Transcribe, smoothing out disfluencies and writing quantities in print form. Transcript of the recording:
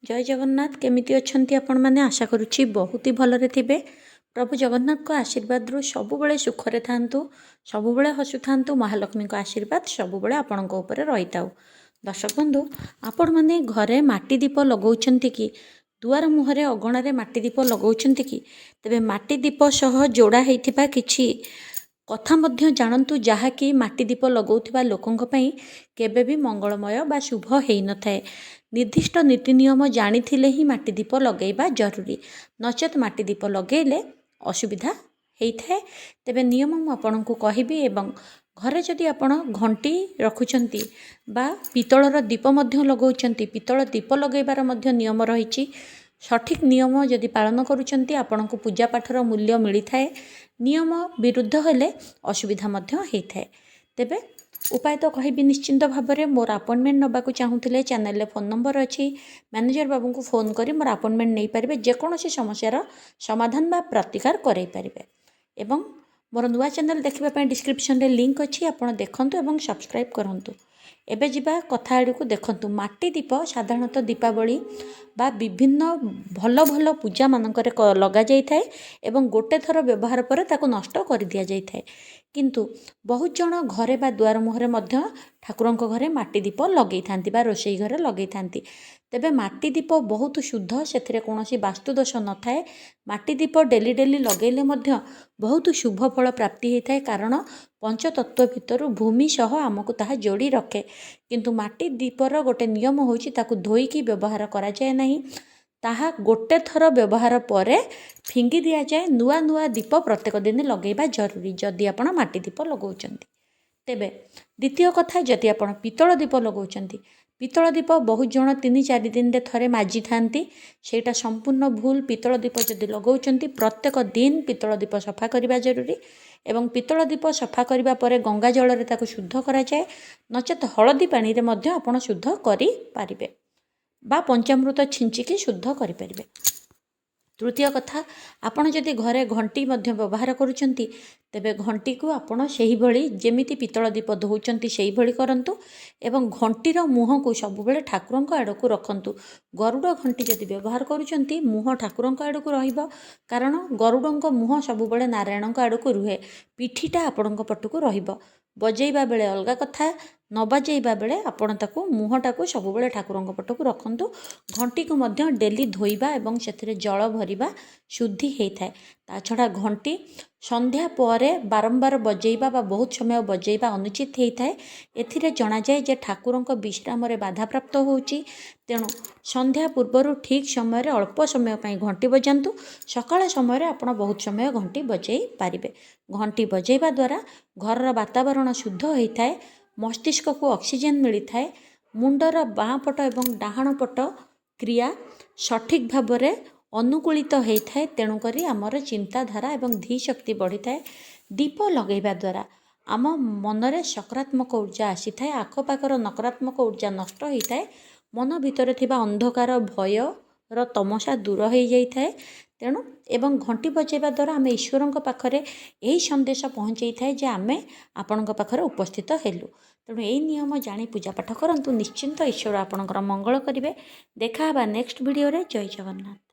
जय जगन्नाथ केमिति अछंती आपण माने आशा करुछि बहुत ही भलरे थिबे। प्रभु जगन्नाथ को आशीर्वाद रु सबुबले सुखरे थांतु, सबुबले हसु थांतु। महालक्ष्मी को आशीर्वाद सबुबले आपणक ऊपर रहिताउ। दर्शक बंधु, आपण माने घरे माटी दीप लगौछंती कि दुआर मुहरे अगणारे माटी दीप लगौछंती कि तबे माटी दीप सह जोड़ा हेइथिबा किछि कथा मध्य जानतु जहाँकि माटी दीप लगौथिबा लोकंक पई केबे भी मंगलमय बा शुभ हेइ नथाए। निर्दिष्ट नीति नियम जानिथिले ही माटी दीप लगेइबा जरूरी, नचेत माटी दीप लगेइले असुविधा हेइथाए। तेबे नियम मु आपनकु कहिबी। एवं घरे जदि आपण घंटी रखुचंती बा पितलर दीप मध्य लगौचंती, पितल दीप लगेइबार मध्य नियम रहिछि। सठिक नियम जदि पालन करुचंती आपनकु पूजा पाठर मूल्य मिलिथाए। नियम विरुद्ध हेले असुविधा मध्य हेइथाए। तेबे उपाय तो कहबी निश्चिंत भाव मोर अपॉइंटमेंट नबाकू चाहूले चैनल फोन नंबर अच्छी, मैनेजर बाबू को फोन करी मोर अपॉइंटमेंट नहीं पारे, जेकोसी समस्यार समाधान बा प्रतिकार करई पारे। एवं मोर नुआ चैनल देखा डिस्क्रिप्शन रे लिंक अच्छी, आपड़ देखु और सब्सक्राइब करूँ। एबे जिबा कथा आड़ू देखंतु। माटी दीप साधारणतः दीपावली बा विभिन्न भल भल पूजा मानकरे लगा जाइथाए एवं गोटे थर व्यवहार पर ताकू नष्ट कर दिया जाइथाए। किंतु बहुत जन घरे बा द्वार मुहरे मध्य ठाकुरंक घरे माटी दीप लगई थांती बा रोषेई घरे लगई थांती। तेबे माटी दीप बहुत शुद्ध, सेथिरे कोनोसी वास्तुदोष न थाए। माटी दीप डेली डेली लगेले मध्य बहुत शुभ फल प्राप्ति होता है, कारण पंचतत्व भितर भूमि सह आमको ताहा जोड़ी रखे। किंतु माटी दीपर गोटे नियम होची ताकू धोईकी व्यवहार करा जाए नहीं, ताहा गोटे थर व्यवहार परे फिंगी दिया जाए। नुआ नुआ दीप प्रत्येक दिन लगेइबा जरूरी जदि आपण माटी दीप लगौचंती। तेबे द्वितीय कथा, जदि आपण पितल दीप लगौचंती, पितल दीप बहुत जन 3-4 दिन रे थरे माजी थांती, सेटा संपूर्ण भूल। पितल दीप जदि लगौचंती प्रत्येक दिन पितल दीप सफा करबा जरूरी। एवं पितल दीप सफा करबा परे गंगा जल रे ताकू शुद्ध करा जाए, नचेत हळदी पानी रे मध्य आपण शुद्ध करि पारिबे बा पंचामृत छिंचिकी शुद्ध करि पारिबे। तृतीय कथा, आपण जदि घरे घंटी मध्य व्यवहार करुचंती, तेबे घंटी को आपण सेही भली जेमिति पितल दीप धोउचंती सेही भली करंतु। एवं घंटीर मुह को सबुबेले ठाकुरंक आड़कू रखंतु। गरुड़ घंटी जदि व्यवहार करुचंती मुह ठाकुरंक आड़कू रहिबो, कारण गरुड़ंक मुह सबुबेले नारायणंक आड़कू रुहे, पिठीटा आपणंक पटकू रहिबो। बजेइबा बेले अलगा कथा, न बजेइबा बेले आपण ताकू मुहटाकू सबुबेले ठाकुरंक पटकू रखंतु। घंटी को मध्य डेली धोइबा एवं सेथिरे जल भरिबा शुद्धि हेइथाए। ता छड़ा घंटी संध्या परे बारंबार बजेइबा बा बहुत समय बजेइबा अनुचित हेइथाए। एथिरे जणा जाए जे ठाकुरंक विश्राम रे बाधा प्राप्त होउची। तेणु संध्या पूर्वर ठीक समय रे अल्प समय पई घंटी बजांतु। सकाळ समय रे आपण बहुत समय घंटी बजेई पारिबे। घंटी बजेइबा द्वारा घरर वातावरण शुद्ध हेइथाए, मस्तिष्क को ऑक्सीजन मिलिथाए, मुंडर बाँ पट एवं डाहाण पट क्रिया सठिक भाव में अनुकूलित होता है। तेणुकरी आमर चिंताधारा एवं धी शक्ति बढ़ी थाए। दीप लगेइबा द्वारा आम मनरे सकारात्मक ऊर्जा आसी थाए, आखपाखर नकारात्मक ऊर्जा नष्ट होता है, मन भितर थिबा अंधकार भय र तमसा दूर हो जाए। तेणु एवं घंटी बजेइबा द्वारा आम ईश्वरंक पाखरे यही संदेश पहुँचाई थाए जे आमे आपणक पाखरे उपस्थित हेलु। तेणु यही नियम जानी पूजा पाठ करंतु, निश्चिंत ईश्वर आपणकर मंगल करिवे। देखा हबा नेक्स्ट वीडियो रे। जय जगन्नाथ।